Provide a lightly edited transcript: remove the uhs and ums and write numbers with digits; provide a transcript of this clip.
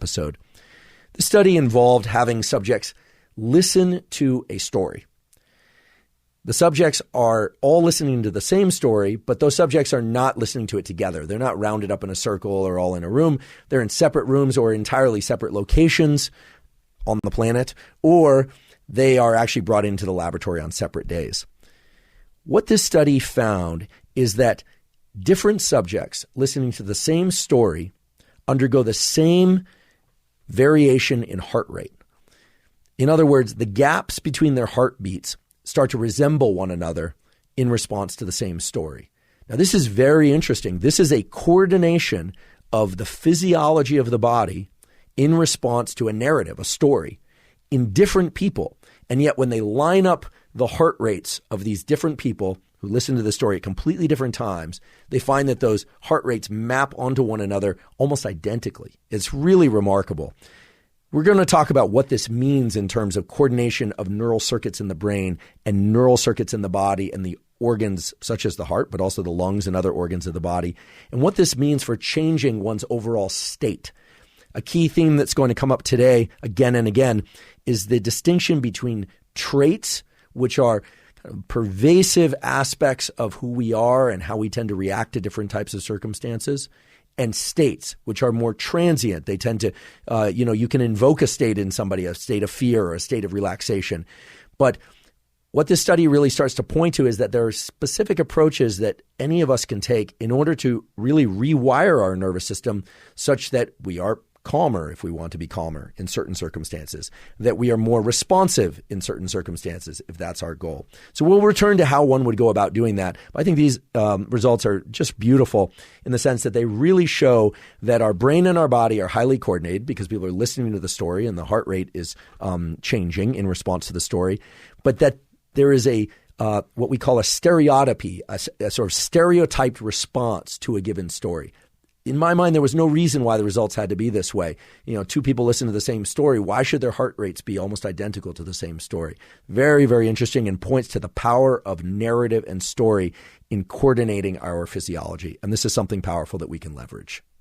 episode. The study involved having subjects listen to a story. The subjects are all listening to the same story, but those subjects are not listening to it together. They're not rounded up in a circle or all in a room. They're in separate rooms or entirely separate locations on the planet, or they are actually brought into the laboratory on separate days. What this study found is that different subjects listening to the same story undergo the same variation in heart rate. In other words, the gaps between their heartbeats start to resemble one another in response to the same story. Now, this is very interesting. This is a coordination of the physiology of the body in response to a narrative, a story, in different people. And yet when they line up the heart rates of these different people who listen to the story at completely different times, they find that those heart rates map onto one another almost identically. It's really remarkable. We're going to talk about what this means in terms of coordination of neural circuits in the brain and neural circuits in the body and the organs such as the heart, but also the lungs and other organs of the body, and what this means for changing one's overall state. A key theme that's going to come up today again and again is the distinction between traits, which are pervasive aspects of who we are and how we tend to react to different types of circumstances, and states, which are more transient. They tend to, you can invoke a state in somebody, a state of fear or a state of relaxation. But what this study really starts to point to is that there are specific approaches that any of us can take in order to really rewire our nervous system such that we are calmer if we want to be calmer in certain circumstances, that we are more responsive in certain circumstances if that's our goal. So we'll return to how one would go about doing that. But I think these results are just beautiful in the sense that they really show that our brain and our body are highly coordinated because people are listening to the story and the heart rate is changing in response to the story, but that there is a what we call a stereotypy, a sort of stereotyped response to a given story. In my mind, there was no reason why the results had to be this way. Two people listen to the same story. Why should their heart rates be almost identical to the same story? Very, very interesting, and points to the power of narrative and story in coordinating our physiology. And this is something powerful that we can leverage.